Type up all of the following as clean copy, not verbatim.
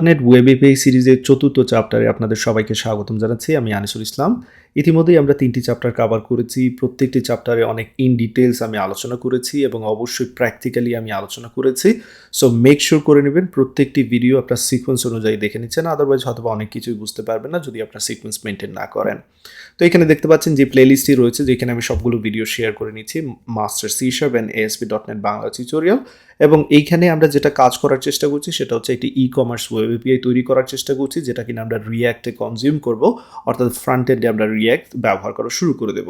Net web API সিরিজের চতুর্থ চ্যাপ্টারে আপনাদের সবাইকে স্বাগতম জানাচ্ছি। আমি আনিসুল ইসলাম। ইতিমধ্যেই আমরা ৩টি চ্যাপ্টার কভার করেছি। প্রত্যেকটি চ্যাপ্টারে অনেক ইন ডিটেইলস আমি আলোচনা করেছি এবং অবশ্যই প্র্যাকটিক্যালি আমি আলোচনা করেছি। সো মেক শিওর করে নেবেন প্রত্যেকটি ভিডিও আপনার সিকোয়েন্স অনুযায়ী দেখে নিচ্ছেন। আদারওয়াইজ হয়তোবা অনেক কিছুই বুঝতে পারবেন না যদি আপনার সিকোয়েন্স মেনটেন না করেন। তো এখানে দেখতে পাচ্ছেন যে প্লেলিস্টটি রয়েছে, যেখানে আমি সবগুলো ভিডিও শেয়ার করে নিচ্ছি। Master C sharp and ASP.NET Bangla tutorial. এবং এইখানে আমরা যেটা কাজ করার চেষ্টা করছি সেটা হচ্ছে একটি ই কমার্স ওয়েব এপিআই তৈরি করার চেষ্টা করছি, যেটা কিনা আমরা রিয়্যাক্টে কনজিউম করব, অর্থাৎ ফ্রন্ট এন্ডে আমরা রিয়্যাক্ট ব্যবহার করা শুরু করে দেব।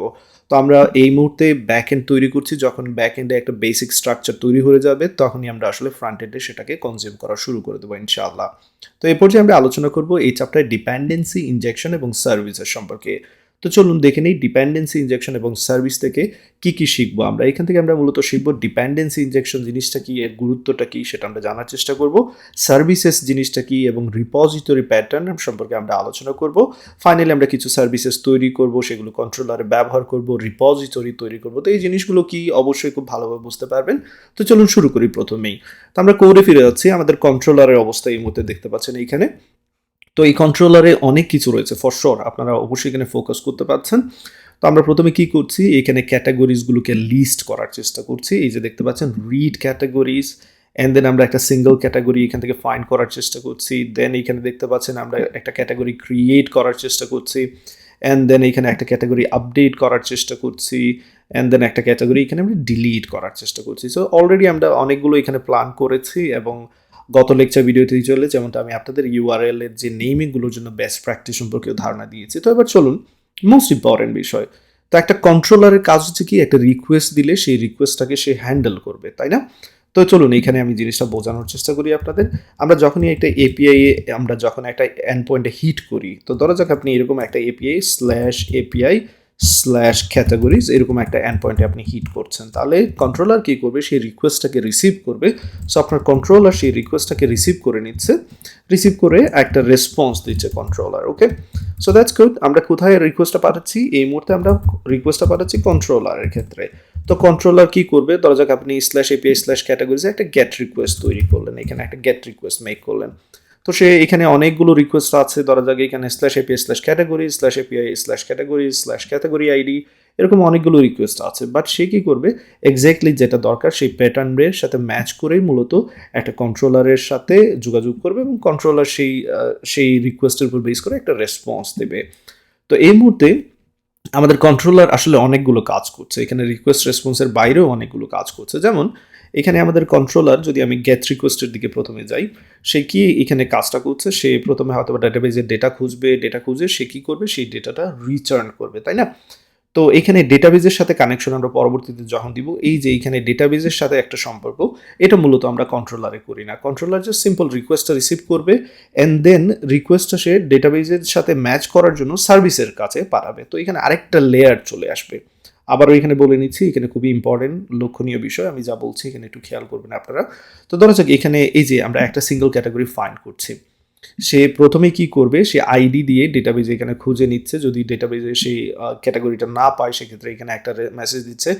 তো আমরা এই মুহূর্তে ব্যাক এন্ড তৈরি করছি। যখন ব্যাক এন্ডে একটা বেসিক স্ট্রাকচার তৈরি হয়ে যাবে তখনই আমরা আসলে ফ্রন্ট এন্ডে সেটাকে কনজিউম করা শুরু করে দেবো ইনশাআল্লাহ। তো এই পর্যায়ে আমরা আলোচনা করব এই চ্যাপ্টারে ডিপেন্ডেন্সি ইনজেকশন এবং সার্ভিসের সম্পর্কে। তো চলুন দেখে নিই ডিপেন্ডেন্সি ইনজেকশন এবং সার্ভিস থেকে কি শিখবো আমরা। এখান থেকে আমরা মূলত শিখবো ডিপেন্ডেন্সি ইনজেকশন জিনিসটা কি, এর গুরুত্বটা কি সেটা আমরা জানার চেষ্টা করব। সার্ভিসেস জিনিসটা কি এবং রিপোজিটরি প্যাটার্ন সম্পর্কে আমরা আলোচনা করব। ফাইনালি আমরা কিছু সার্ভিসেস তৈরি করব, সেগুলো কন্ট্রোলারে ব্যবহার করব, রিপোজিটরি তৈরি করব। তো এই জিনিসগুলো কি অবশ্যই খুব ভালোভাবে বুঝতে পারবেন। তো চলুন শুরু করি প্রথমেই। তো আমরা কোডে ফিরে যাচ্ছি। আমাদের কন্ট্রোলারের অবস্থা এই মুহূর্তে দেখতে পাচ্ছেন এইখানে। তো এই কন্ট্রোলারে অনেক কিছু রয়েছে, ফর শিওর আপনারা অবশ্যই এখানে ফোকাস করতে পারছেন। তো আমরা প্রথমে কি করছি, এখানে ক্যাটাগরিজগুলোকে লিস্ট করার চেষ্টা করছি। এই যে দেখতে পাচ্ছেন রিড ক্যাটাগরিজ, অ্যান্ড দেন আমরা একটা সিঙ্গল ক্যাটাগরি এখান থেকে ফাইন্ড করার চেষ্টা করছি। দেন এখানে দেখতে পাচ্ছেন আমরা একটা ক্যাটাগরি ক্রিয়েট করার চেষ্টা করছি, অ্যান্ড দেন এখানে একটা ক্যাটাগরি আপডেট করার চেষ্টা করছি, অ্যান্ড দেন একটা ক্যাটাগরি এখানে আমরা ডিলিট করার চেষ্টা করছি। সো অলরেডি আমরা অনেকগুলো এখানে প্ল্যান করেছি এবং গত লেকচার ভিডিওতে চলে যেমনটা আমি আপনাদের ইউআরএল এর যে নেমিংগুলোর জন্য বেস্ট প্র্যাকটিস সম্পর্কেও ধারণা দিয়েছি। তো এবার চলুন মোস্ট ইম্পর্টেন্ট বিষয়। তো একটা কন্ট্রোলারের কাজ হচ্ছে কি, একটা রিকোয়েস্ট দিলে সেই রিকোয়েস্টটাকে সে হ্যান্ডেল করবে, তাই না? তো চলুন এখানে আমি জিনিসটা বোঝানোর চেষ্টা করি আপনাদের। আমরা যখনই একটা এপিআই আমরা যখন একটা এন্ড পয়েন্টে হিট করি, তো ধরা যাক আপনি এরকম একটা এপিআই স্ল্যাশ ক্যাটাগরিজ এরকম একটা এন্ড পয়েন্টে আপনি হিট করছেন, তাহলে কন্ট্রোলার কী করবে, সেই রিকোয়েস্টটাকে রিসিভ করবে। সো আপনার কন্ট্রোলার সেই রিকোয়েস্টটাকে রিসিভ করে নিচ্ছে, রিসিভ করে একটা রেসপন্স দিচ্ছে controller. Okay, so that's good. আমরা কোথায় রিকোয়েস্টটা পাঠাচ্ছি, এই মুহূর্তে আমরা রিকোয়েস্টটা পাঠাচ্ছি কন্ট্রোলারের ক্ষেত্রে। তো কন্ট্রোলার কি করবে, ধরা যাক আপনি স্ল্যাশ এপিআই স্ল্যাশ ক্যাটাগরিজে একটা গেট রিকোয়েস্ট তৈরি করলেন, এখানে একটা গেট রিকোয়েস্ট মেক করলেন। তো সে এখানে অনেকগুলো রিকোয়েস্ট আছে, ধরা যাক এখানে slash API slash category slash API slash category slash category ID, এরকম অনেকগুলো রিকোয়েস্ট আছে। বাট সে কী করবে, এক্স্যাক্টলি যেটা দরকার সেই প্যাটার্নের সাথে ম্যাচ করেই মূলত একটা কন্ট্রোলারের সাথে যোগাযোগ করবে এবং কন্ট্রোলার সেই রিকোয়েস্টের উপর বেস করে একটা রেসপন্স দেবে। তো এই মুহূর্তে আমাদের কন্ট্রোলার আসলে অনেকগুলো কাজ করছে, এখানে রিকোয়েস্ট রেসপন্সের বাইরেও অনেকগুলো কাজ করছে। যেমন এখানে আমাদের কন্ট্রোলার, যদি আমি গেট রিকোয়েস্টের দিকে প্রথমে যাই, সে কি এখানে কাজটা করছে, সে প্রথমে হয়তো ডাটাবেজের ডেটা খুঁজবে, ডেটা খুঁজে সে কী করবে, সেই ডেটাটা রিটার্ন করবে, তাই না? তো এখানে ডেটাবেজের সাথে কানেকশন আমরা পরবর্তীতে যখন দিব, এই যে এইখানে ডেটাবেজের সাথে একটা সম্পর্ক, এটা মূলত আমরা কন্ট্রোলারে করি না। কন্ট্রোলার যে সিম্পল রিকোয়েস্টটা রিসিভ করবে অ্যান্ড দেন রিকোয়েস্টটা সে ডেটাবেজের সাথে ম্যাচ করার জন্য সার্ভিসের কাছে পাঠাবে। তো এখানে আরেকটা লেয়ার চলে আসবে। আবারও এখানে বলে নিচ্ছি, এখানে খুবই ইম্পর্টেন্ট লক্ষণীয় বিষয়, আমি যা বলছি এখানে একটু খেয়াল করবেন আপনারা। তো ধরা যাক এখানে এই যে আমরা একটা সিঙ্গল ক্যাটাগরি ফাইন্ড করছি, সে প্রথমে কি করবে, সে আইডি দিয়ে ডেটাবেজে এখানে খুঁজে নিচ্ছে। যদি ডেটাবেজে সেই ক্যাটাগরিটা না পায় সেক্ষেত্রে এখানে একটা মেসেজ দিচ্ছে,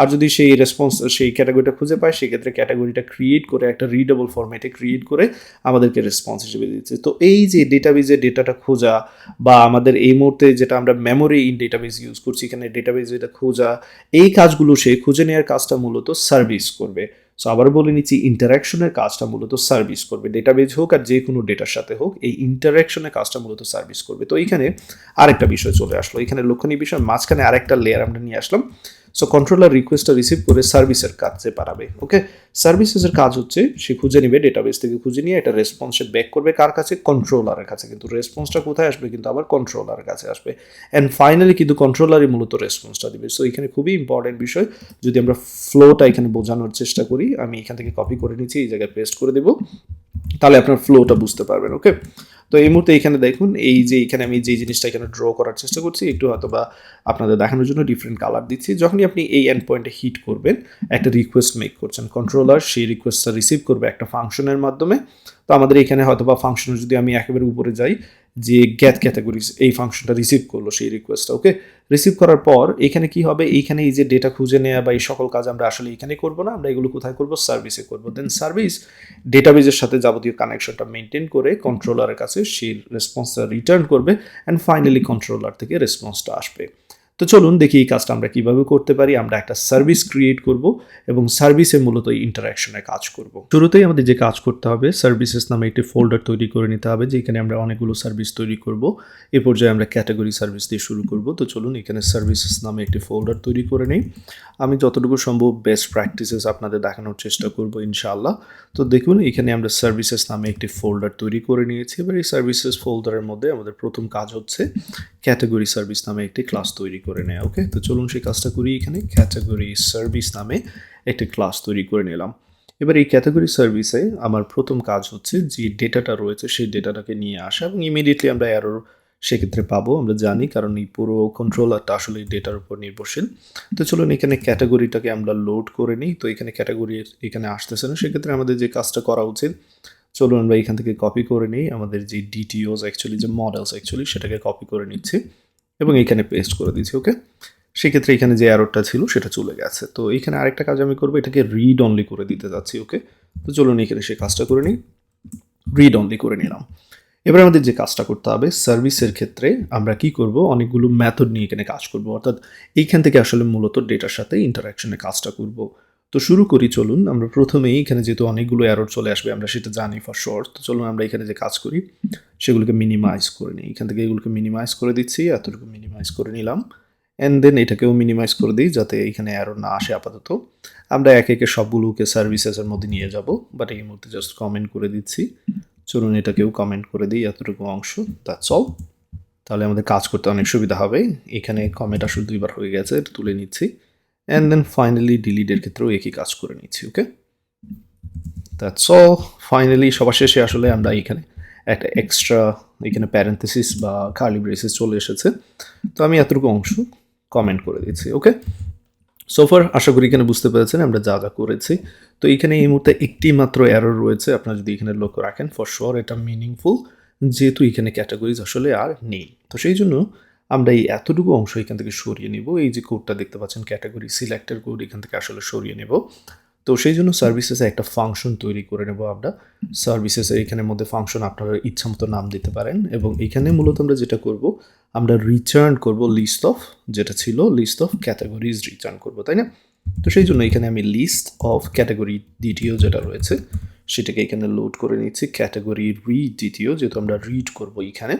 আর যদি সেই রেসপন্স সেই ক্যাটাগরিটা খুঁজে পায় সেক্ষেত্রে ক্যাটাগরিটা ক্রিয়েট করে একটা রিডেবল ফরম্যাটে ক্রিয়েট করে আমাদেরকে রেসপন্স হিসেবে দিচ্ছে। তো এই যে ডেটাবেজে ডেটাটা খোঁজা, বা আমাদের এই মুহূর্তে যেটা আমরা মেমোরি ইন ডেটাবেজ ইউজ করছি, এখানে ডেটাবেজ এটা খোঁজা, এই কাজগুলো সে খুঁজে নেওয়ার কাজটা মূলত সার্ভিস করবে। সো আবার বলে নিচ্ছি, ইন্টারাকশনের কাজটা মূলত সার্ভিস করবে, ডেটাবেজ হোক আর যে কোনো ডেটার সাথে হোক, এই ইন্টারাকশনের কাজটা মূলত সার্ভিস করবে। তো এইখানে আরেকটা বিষয় চলে আসলো, এখানে লক্ষণীয় বিষয়, মাঝখানে আরেকটা লেয়ার আমরা নিয়ে আসলাম। সো কন্ট্রোলার রিকোয়েস্টটা রিসিভ করে সার্ভিসের কাজে পাঠাবে। ওকে, সার্ভিসেসের কাজ হচ্ছে সে খুঁজে নেবে, ডেটাবেস থেকে খুঁজে নিয়ে একটা রেসপন্সে ব্যাক করবে কার কাছে, কন্ট্রোলারের কাছে। কিন্তু রেসপন্সটা কোথায় আসবে, কিন্তু আবার কন্ট্রোলারের কাছে আসবে, অ্যান্ড ফাইনালি কিন্তু কন্ট্রোলারই মূলত রেসপন্সটা দিবে। সো এখানে খুবই ইম্পর্টেন্ট বিষয়, যদি আমরা ফ্লোটা এখানে বোঝানোর চেষ্টা করি, আমি এখান থেকে কপি করে নিচ্ছি, এই জায়গায় পেস্ট করে দেবো, তাহলে আপনার ফ্লোটা বুঝতে পারবেন। ওকে, তো এই মুহূর্তে এখানে দেখুন, এই যে এখানে আমি যে জিনিসটা এখানে ড্র করার চেষ্টা করছি, একটু হয়তো বা আপনাদের দেখানোর জন্য ডিফারেন্ট কালার দিচ্ছি। যখনই আপনি এই এন্ড পয়েন্টে হিট করবেন, একটা রিকোয়েস্ট মেক করছেন, কন্ট্রোলার সেই রিকোয়েস্টটা রিসিভ করবে একটা ফাংশনের মাধ্যমে। তো আমাদের এখানে হয়তো বা ফাংশনের যদি আমি একেবারে উপরে যাই, যে গেট ক্যাটাগরিজ এই ফাংশনটা রিসিভ করলো সেই রিকোয়েস্টটা। ওকে, রিসিভ করার পর এখানে কি হবে, এইখানে এই যে ডেটা খুঁজে নেওয়া বা এই সকল কাজ আমরা আসলে এখানে করব না, আমরা এগুলো কোথায় করব, সার্ভিসে করব। দেন সার্ভিস ডেটাবেজের সাথে যাবতীয় কানেকশনটা মেনটেন করে কন্ট্রোলারের কাছে সেই রেসপন্সটা রিটার্ন করবে অ্যান্ড ফাইনালি কন্ট্রোলার থেকে রেসপন্সটা আসবে। তো চলুন দেখি এই কাজটা আমরা কিভাবে করতে পারি। আমরা একটা সার্ভিস ক্রিয়েট করব এবং সার্ভিসে মূলত ইন্টারাকশনে কাজ করব। শুরুতেই আমাদের যে কাজ করতে হবে, সার্ভিসেস নামে একটি ফোল্ডার তৈরি করে নিতে হবে, যেখানে আমরা অনেকগুলো সার্ভিস তৈরি করব। এ পর্যায়ে আমরা ক্যাটাগরি সার্ভিস দিয়ে শুরু করব। তো চলুন এখানে সার্ভিসেস নামে একটি ফোল্ডার তৈরি করে নিই। আমি যতটুকু সম্ভব বেস্ট প্র্যাকটিসেস আপনাদের দেখানোর চেষ্টা করব ইনশাআল্লাহ। তো দেখুন এখানে আমরা সার্ভিসেস নামে একটি ফোল্ডার তৈরি করে নিয়েছি। এবার এই সার্ভিসেস ফোল্ডারের মধ্যে আমাদের প্রথম কাজ হচ্ছে ক্যাটাগরি সার্ভিস নামে একটি ক্লাস তৈরি করে নেয়। ওকে, তো চলুন সেই কাজটা করি। এখানে ক্যাটাগরি সার্ভিস নামে একটি ক্লাস তৈরি করে নিলাম। এবার এই ক্যাটাগরি সার্ভিসে আমার প্রথম কাজ হচ্ছে যে ডেটাটা রয়েছে সেই ডেটাটাকে নিয়ে আসা, এবং ইমিডিয়েটলি আমরা এরর সেক্ষেত্রে পাবো, আমরা জানি, কারণ এই পুরো কন্ট্রোলারটা আসলে ডেটার উপর নির্ভরশীল। তো চলুন এখানে ক্যাটাগরিটাকে আমরা লোড করে নিই। তো এখানে ক্যাটাগরি এখানে আসতেছে না, সেক্ষেত্রে আমাদের যে কাজটা করা উচিত, চলুন আমরা এখান থেকে কপি করে নিই আমাদের যে ডিটিওস অ্যাকচুয়ালি যে মডেলস অ্যাকচুয়ালি সেটাকে কপি করে নিচ্ছি এবং এখানে পেস্ট করে দিচ্ছি। ওকে, সেক্ষেত্রে এখানে যে এররটা ছিল সেটা চলে গেছে। তো এখানে আরেকটা কাজ আমি করবো, এটাকে রিড অনলি করে দিতে যাচ্ছি। ওকে, তো চলুন এখানে সেই কাজটা করে নিই, রিড অনলি করে নিলাম। এবার আমাদের যে কাজটা করতে হবে, সার্ভিসের ক্ষেত্রে আমরা কি করব, অনেকগুলো মেথড নিয়ে এখানে কাজ করব, অর্থাৎ এইখান থেকে আসলে মূলত ডেটার সাথে ইন্টারাকশনে কাজটা করব। তো শুরু করি, চলুন আমরা প্রথমেই এখানে যেহেতু অনেকগুলো এরর চলে আসবে আমরা সেটা জানি ফর শিওর। তো চলুন আমরা এখানে যে কাজ করি সেগুলোকে মিনিমাইজ করে নিই। এখান থেকে এগুলোকে মিনিমাইজ করে দিচ্ছি, এতটুকু মিনিমাইজ করে নিলাম, অ্যান্ড দেন এটাকেও মিনিমাইজ করে দিই যাতে এখানে এরর না আসে। আপাতত আমরা একে একে সবগুলোকে সার্ভিসেসের মধ্যে নিয়ে যাব, বাট এই মুহূর্তে জাস্ট কমেন্ট করে দিচ্ছি। চলুন এটাকেও কমেন্ট করে দিই, এতটুকু অংশ, দ্যাটস অল। তাহলে আমাদের কাজ করতে অনেক সুবিধা হবে। এখানে কমেন্ট আসলে দুইবার হয়ে গেছে, এটা তুলে নিচ্ছি, অ্যান্ড দেন ফাইনালি ডিলিটের ক্ষেত্রেও একই কাজ করে নিচ্ছি। ওকে, দ্যাটস অল। ফাইনালি সবার শেষে আসলে আমরা এখানে একটা এক্সট্রা এখানে প্যারেন্থেসিস বা কার্লি ব্রেসেস চলে এসেছে, তো আমি এতটুকু অংশ কমেন্ট করে দিচ্ছি। ওকে, সোফার আশা করি এখানে বুঝতে পেরেছেন আমরা যা যা করেছি। তো এখানে এই মুহূর্তে একটি মাত্র এরর রয়েছে, আপনারা যদি এখানে লক্ষ্য রাখেন ফর শিওর এটা মিনিংফুল, যেহেতু এখানে ক্যাটাগরিজ আসলে আর নেই। তো সেই জন্য আমরা এই এতটুকু অংশ এখান থেকে সরিয়ে নেব। এই যে কোডটা দেখতে পাচ্ছেন ক্যাটাগরি সিলেক্টের কোড, এখান থেকে আসলে সরিয়ে নেব। তো সেই জন্য সার্ভিসেসে একটা ফাংশন তৈরি করে নেব আমরা। সার্ভিসেসের এখানের মধ্যে ফাংশন আপনারা ইচ্ছা মতো নাম দিতে পারেন, এবং এখানে মূলত আমরা যেটা করব, আমরা রিটার্ন করব লিস্ট অফ, যেটা ছিল লিস্ট অফ ক্যাটাগরিজ রিটার্ন করব, তাই না? তো সেই জন্য এখানে আমি লিস্ট অফ ক্যাটাগরি ডিটিও যেটা রয়েছে সেটাকে এখানে লোড করে নিচ্ছি। ক্যাটাগরি রিড ডিটিও যেহেতু আমরা রিড করব এখানে,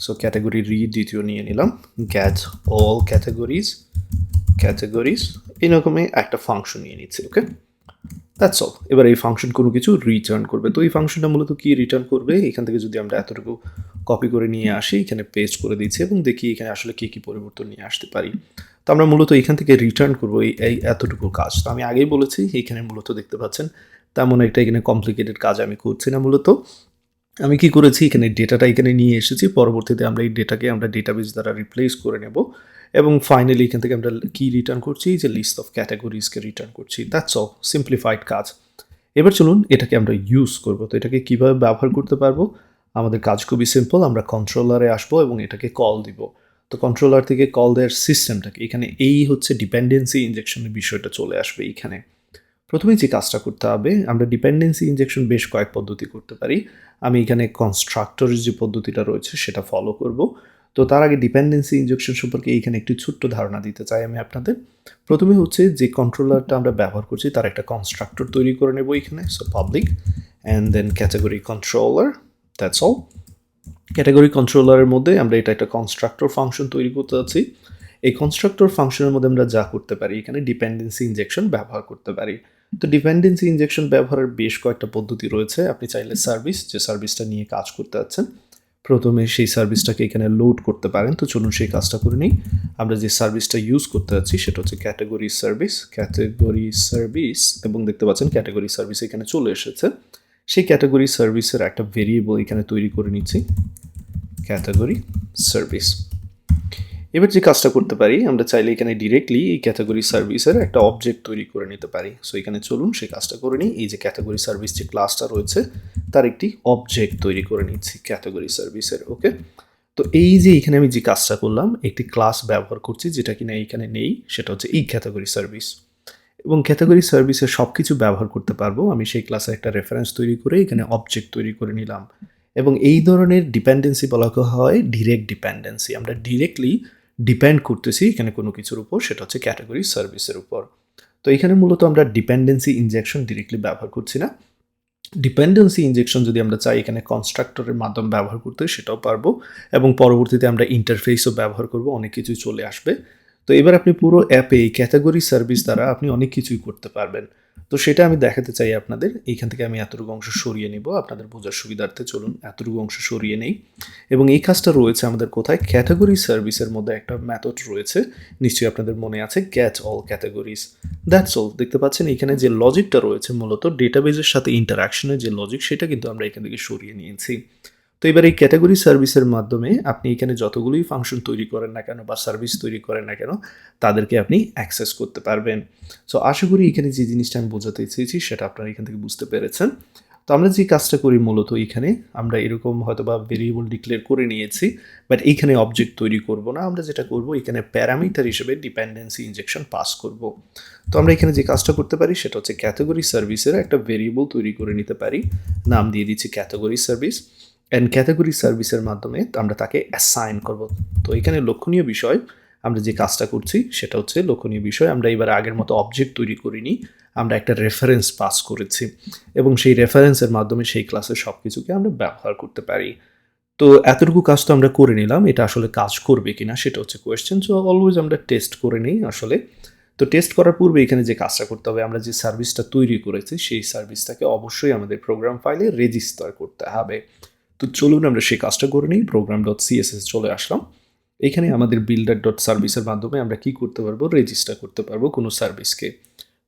সো ক্যাটাগরি রিড ডিটিও নিয়ে নিলাম। গ্যাট অল ক্যাটাগরিজ এরকমই একটা ফাংশন নিয়ে নিচ্ছি। ওকে, দ্যাটস অল। এবার এই ফাংশন কোনো কিছু রিটার্ন করবে। তো এই ফাংশনটা মূলত কি রিটার্ন করবে, এখান থেকে যদি আমরা এতটুকু কপি করে নিয়ে আসি, এখানে পেস্ট করে দিচ্ছি এবং দেখি এখানে আসলে কী কী পরিবর্তন নিয়ে আসতে পারি। তো আমরা মূলত এখান থেকে রিটার্ন করবো এই এতটুকু কাজ। তো আমি আগেই বলেছি এইখানে মূলত দেখতে পাচ্ছেন তেমন একটা এখানে কমপ্লিকেটেড কাজ আমি করছি না। মূলত আমি কি করেছি, এখানে ডেটাটা এখানে নিয়ে এসেছি, পরবর্তীতে আমরা এই ডেটাকে আমরা ডেটাবেস দ্বারা রিপ্লেস করে নেব, এবং ফাইনালি এখান থেকে আমরা কি রিটার্ন করছি, যে লিস্ট অফ ক্যাটাগরিজকে রিটার্ন করছি। দ্যাটস অল, সিম্পলিফাইড কাজ। এবার চলুন এটাকে আমরা ইউজ করব। তো এটাকে কিভাবে ব্যবহার করতে পারবো, আমাদের কাজ খুবই সিম্পল। আমরা কন্ট্রোলারে আসবো এবং এটাকে কল দিব। তো কন্ট্রোলার থেকে কল দেওয়ার সিস্টেমটাকে এখানে এই হচ্ছে ডিপেন্ডেন্সি ইনজেকশনের বিষয়টা চলে আসবে এখানে। প্রথমেই যে কাজটা করতে হবে, আমরা ডিপেন্ডেন্সি ইনজেকশন বেশ কয়েক পদ্ধতি করতে পারি। আমি এখানে কনস্ট্রাক্টরের যে পদ্ধতিটা রয়েছে সেটা ফলো করব। তো তার আগে ডিপেন্ডেন্সি ইনজেকশন সম্পর্কে এইখানে একটি ছোট্ট ধারণা দিতে চাই আমি আপনাদের। প্রথমে হচ্ছে যে কন্ট্রোলারটা আমরা ব্যবহার করছি তার একটা কনস্ট্রাক্টর তৈরি করে নেব এখানে। So public and then category controller, that's all. Category কন্ট্রোলারের মধ্যে আমরা এটা একটা কনস্ট্রাক্টর ফাংশন তৈরি করতে যাচ্ছি। এই কনস্ট্রাক্টর ফাংশনের মধ্যে আমরা যা করতে পারি, এখানে ডিপেন্ডেন্সি ইনজেকশন ব্যবহার করতে পারি। তো ডিপেন্ডেন্সি ইনজেকশন ব্যবহারের বেশ কয়েকটা পদ্ধতি রয়েছে। আপনি চাইলে সার্ভিস, যে সার্ভিসটা নিয়ে কাজ করতে যাচ্ছেন, প্রথমে সেই সার্ভিসটাকে এখানে লোড করতে পারেন। তো চলুন সেই কাজটা করে নিই। আমরা যে সার্ভিসটা ইউজ করতে যাচ্ছি সেটা হচ্ছে ক্যাটাগরি সার্ভিস, এবং দেখতে পাচ্ছেন ক্যাটাগরি সার্ভিস এখানে চলে এসেছে। সেই ক্যাটাগরি সার্ভিসের একটা ভেরিয়েবল এখানে তৈরি করে নিচ্ছি, ক্যাটাগরি সার্ভিস। এবার যে কাজটা করতে পারি আমরা চাইলে এখানে ডিরেক্টলি এই ক্যাটাগরি সার্ভিসের একটা অবজেক্ট তৈরি করে নিতে পারি। সো এখানে চলুন সেই কাজটা করে নিই। এই যে ক্যাটাগরি সার্ভিস যে ক্লাসটা রয়েছে তার একটি অবজেক্ট তৈরি করে নিচ্ছি ক্যাটাগরি সার্ভিসের। ওকে, তো এই যে এখানে আমি যে কাজটা করলাম একটি ক্লাস ব্যবহার করছি যেটা কিনা এইখানে নেই, সেটা হচ্ছে এই ক্যাটাগরি সার্ভিস। এবং ক্যাটাগরি সার্ভিসের সব কিছু ব্যবহার করতে পারবো আমি সেই ক্লাসে একটা রেফারেন্স তৈরি করে এখানে অবজেক্ট তৈরি করে নিলাম। এবং এই ধরনের ডিপেন্ডেন্সি বলা হয় ডিরেক্ট ডিপেন্ডেন্সি। আমরা ডিরেক্টলি ডিপেন্ড করতেছি এখানে কোনো কিছুর উপর, সেটা হচ্ছে ক্যাটাগরি সার্ভিসের উপর। তো এখানে মূলত আমরা ডিপেন্ডেন্সি ইনজেকশন ডিরেক্টলি ব্যবহার করছি না। ডিপেন্ডেন্সি ইনজেকশন যদি আমরা চাই এখানে কনস্ট্রাক্টরের মাধ্যমে ব্যবহার করতে সেটাও পারবো, এবং পরবর্তীতে আমরা ইন্টারফেসও ব্যবহার করব, অনেক কিছুই চলে আসবে। তো এবার আপনি পুরো অ্যাপে এই ক্যাটাগরি সার্ভিস দ্বারা আপনি অনেক কিছুই করতে পারবেন। তো সেটা আমি দেখাতে চাই আপনাদের। এইখান থেকে আমি এতটুকু অংশ সরিয়ে নিব আপনাদের বোঝার সুবিধার্থে। চলুন এতটুকু অংশ সরিয়ে নেই। এবং এই কাজটা রয়েছে আমাদের কোথায়, ক্যাটাগরি সার্ভিসের মধ্যে একটা মেথড রয়েছে, নিশ্চয়ই আপনাদের মনে আছে, gate all categories. That's all. দেখতে পাচ্ছেন এখানে যে লজিকটা রয়েছে মূলত ডেটাবেজের সাথে ইন্টারাকশনের যে লজিক, সেটা কিন্তু আমরা এখান থেকে সরিয়ে নিয়েছি। তো এবার এই ক্যাটাগরি সার্ভিসের মাধ্যমে আপনি এখানে যতগুলোই ফাংশন তৈরি করেন না কেন বা সার্ভিস তৈরি করেন না কেন তাদেরকে আপনি অ্যাক্সেস করতে পারবেন। সো আশা করি এখানে যে জিনিসটা আমি বোঝাতে চেয়েছি সেটা আপনারা এখান থেকে বুঝতে পেরেছেন। তো আমরা যে কাজটা করি মূলত এখানে আমরা এরকম হয়তো বা ভেরিয়েবল ডিক্লেয়ার করে নিয়েছি, বাট এইখানে অবজেক্ট তৈরি করব না। আমরা যেটা করব এখানে প্যারামিটার হিসেবে ডিপেন্ডেন্সি ইনজেকশন পাস করব। তো আমরা এখানে যে কাজটা করতে পারি সেটা হচ্ছে ক্যাটাগরি সার্ভিসের একটা ভেরিয়েবল তৈরি করে নিতে পারি, নাম দিয়ে দিচ্ছি ক্যাটাগরি সার্ভিস। অ্যান্ড ক্যাটাগরি সার্ভিসের মাধ্যমে আমরা তাকে অ্যাসাইন করব। তো এখানে লক্ষণীয় বিষয় আমরা যে কাজটা করছি সেটা হচ্ছে লক্ষণীয় বিষয়, আমরা এবার আগের মতো অবজেক্ট তৈরি করিনি, আমরা একটা রেফারেন্স পাস করেছি এবং সেই রেফারেন্সের মাধ্যমে সেই ক্লাসের সব কিছুকে আমরা ব্যবহার করতে পারি। তো এতটুকু কাজ তো আমরা করে নিলাম, এটা আসলে কাজ করবে কিনা সেটা হচ্ছে কোয়েশ্চেন। সো অলওয়েজ আমরা টেস্ট করে নিই আসলে। তো টেস্ট করার পূর্বে এখানে যে কাজটা করতে হবে, আমরা যে সার্ভিসটা তৈরি করেছি সেই সার্ভিসটাকে অবশ্যই আমাদের প্রোগ্রাম ফাইলে রেজিস্টার করতে হবে। তো চলুন আমরা সেই কাজটা করে নিই। প্রোগ্রাম ডট সিএসএস চলে আসলাম। এখানে আমাদের বিল্ডার ডট সার্ভিসের মাধ্যমে আমরা কি করতে পারবো, রেজিস্টার করতে পারবো কোনো সার্ভিসকে।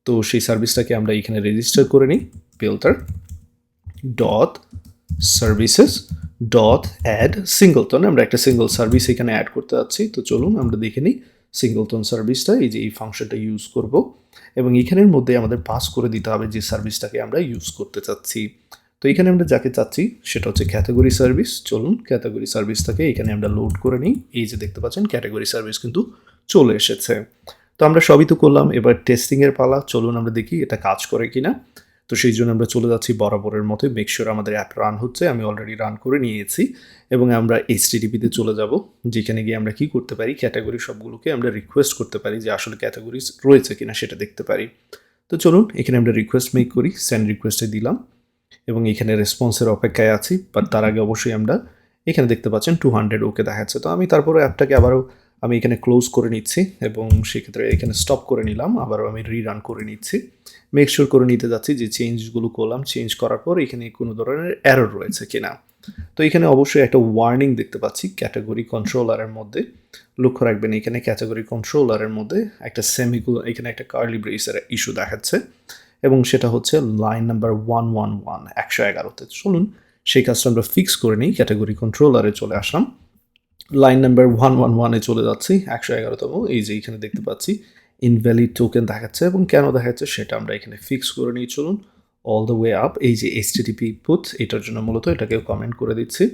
তো সেই সার্ভিসটাকে আমরা এখানে রেজিস্টার করে নিই। Builder dot services dot add singleton, আমরা একটা সিঙ্গল সার্ভিস এখানে অ্যাড করতে যাচ্ছি। তো চলুন আমরা দেখে নিই সিঙ্গলটন সার্ভিসটা, এই যে এই ফাংশনটা ইউজ করব এবং এখানের মধ্যে আমাদের পাস করে দিতে হবে যে সার্ভিসটাকে আমরা ইউজ করতে চাচ্ছি। তো এখানে আমরা যাকে চাচ্ছি সেটা হচ্ছে ক্যাটাগরি সার্ভিস। চলুন ক্যাটাগরি সার্ভিসটাকে এখানে আমরা লোড করে নিই। এই যে দেখতে পাচ্ছেন ক্যাটাগরি সার্ভিস কিন্তু চলে এসেছে। তো আমরা সবই তো করলাম, এবার টেস্টিংয়ের পালা। চলুন আমরা দেখি এটা কাজ করে কিনা। তো সেই জন্য আমরা চলে যাচ্ছি বরাবরের মতো, মেক শিওর আমাদের অ্যাপ রান হচ্ছে। আমি অলরেডি রান করে নিয়েছি এবং আমরা এইচটিটিপিতে চলে যাব, যেখানে গিয়ে আমরা কি করতে পারি, ক্যাটাগরি সবগুলোকে আমরা রিকোয়েস্ট করতে পারি যে আসলে ক্যাটাগরি রয়েছে কিনা সেটা দেখতে পারি। তো চলুন এখানে আমরা রিকোয়েস্ট মেক করি, সেন্ড রিকোয়েস্টে দিলাম এবং এখানে রেসপন্সের অপেক্ষায় আছি। বাট তার আগে অবশ্যই আমরা এখানে দেখতে পাচ্ছেন 200 ওকে দেখাচ্ছে। তো আমি তারপরে অ্যাপটাকে আবারও আমি এখানে ক্লোজ করে নিচ্ছি এবং সেক্ষেত্রে এখানে স্টপ করে নিলাম, আবারও আমি রিরান করে নিচ্ছি। মেক শিওর করে নিতে যাচ্ছি যে চেঞ্জগুলো করলাম, চেঞ্জ করার পর এখানে কোনো ধরনের এরর রয়েছে কিনা। তো এখানে অবশ্যই একটা ওয়ার্নিং দেখতে পাচ্ছি ক্যাটাগরি কন্ট্রোলারের মধ্যে। লক্ষ্য রাখবেন এখানে ক্যাটাগরি কন্ট্রোলারের মধ্যে একটা এখানে একটা কার্লি ব্রেসের ইস্যু দেখাচ্ছে এবং সেটা হচ্ছে লাইন নাম্বার 111 চলুন সেই কাজটা আমরা ফিক্স করে নিই। ক্যাটাগরি কন্ট্রোলারে চলে আসলাম, লাইন নাম্বার 111-এ চলে যাচ্ছি, 111তম। এই যে এখানে দেখতে পাচ্ছি ইনভ্যালিড টোকেন দেখাচ্ছে এবং কেন দেখাচ্ছে সেটা আমরা এখানে ফিক্স করে নিই। চলুন অল দ্য ওয়ে আপ, এই যে এইচটিটিপি পুট এটার জন্য মূলত এটাকে কমেন্ট করে দিচ্ছি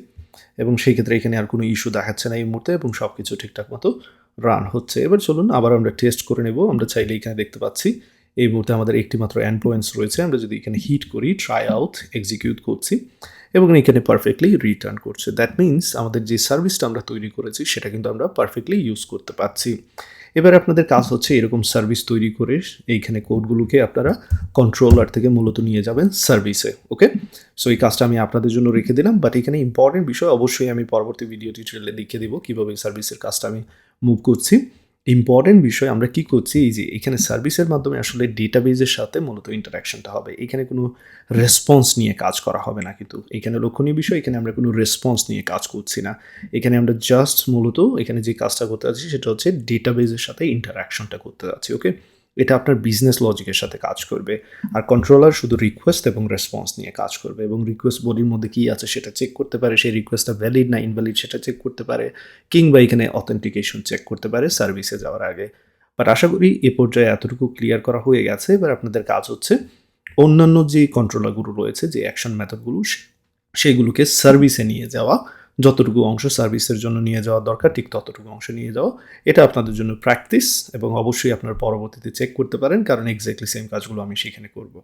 এবং সেই ক্ষেত্রে এখানে আর কোনো ইস্যু দেখাচ্ছে না এই মুহূর্তে এবং সব কিছু ঠিকঠাক মতো রান হচ্ছে। এবার চলুন আবার আমরা টেস্ট করে নেব। আমরা চাইলে এখানে দেখতে পাচ্ছি এই মুহূর্তে আমাদের একটি মাত্র এন্ড পয়েন্টস রয়েছে। আমরা যদি এখানে হিট করি, ট্রাই আউট, এক্সিকিউট করছি এবং এখানে পারফেক্টলি রিটার্ন করছে। দ্যাট মিনস আমাদের যে সার্ভিসটা আমরা তৈরি করেছি সেটা কিন্তু আমরা পারফেক্টলি ইউজ করতে পারছি। এবার আপনাদের কাজ হচ্ছে এরকম সার্ভিস তৈরি করে এইখানে কোডগুলোকে আপনারা কন্ট্রোলার থেকে মূলত নিয়ে যাবেন সার্ভিসে। ওকে, সো এই কাজটা আমি আপনাদের জন্য রেখে দিলাম, বাট এখানে ইম্পর্টেন্ট বিষয় অবশ্যই আমি পরবর্তী ভিডিও টিউটোরিয়ালে দেখিয়ে দেবো কীভাবে সার্ভিসের কাজটা আমি মুভ করছি। ইম্পর্টেন্ট বিষয় আমরা কি করছি, এই যে এখানে সার্ভিসের মাধ্যমে আসলে ডেটাবেজের সাথে মূলত ইন্টারাকশনটা হবে। এখানে কোনো রেসপন্স নিয়ে কাজ করা হবে না, কিন্তু এখানে লক্ষণীয় বিষয় এখানে আমরা কোনো রেসপন্স নিয়ে কাজ করছি না। এখানে আমরা জাস্ট মূলত এখানে যে কাজটা করতে যাচ্ছি সেটা হচ্ছে ডেটাবেজের সাথে ইন্টারাকশনটা করতে যাচ্ছি। ওকে, এটা আপনার বিজনেস লজিকের সাথে কাজ করবে। আর কন্ট্রোলার শুধু রিকোয়েস্ট এবং রেসপন্স নিয়ে কাজ করবে এবং রিকোয়েস্ট বডির মধ্যে কী আছে সেটা চেক করতে পারে, সেই রিকোয়েস্টটা ভ্যালিড না ইনভ্যালিড সেটা চেক করতে পারে, কিংবা এখানে অথেন্টিকেশন চেক করতে পারে সার্ভিসে যাওয়ার আগে। বাট আশা করি এ পর্যায়ে এতটুকু ক্লিয়ার করা হয়ে গেছে। এবার আপনাদের কাজ হচ্ছে অন্যান্য যে কন্ট্রোলারগুলো রয়েছে, যে অ্যাকশন মেথডগুলো সেগুলোকে সার্ভিসে নিয়ে যাওয়া, যতটুকু অংশ সার্ভিসের জন্য নিয়ে যাওয়া দরকার ঠিক ততটুকু অংশ নিয়ে যাওয়া। এটা আপনাদের জন্য প্র্যাকটিস এবং অবশ্যই আপনারা পরবর্তীতে চেক করতে পারেন, কারণ এক্স্যাক্টলি সেম কাজগুলো আমি সেখানে করব।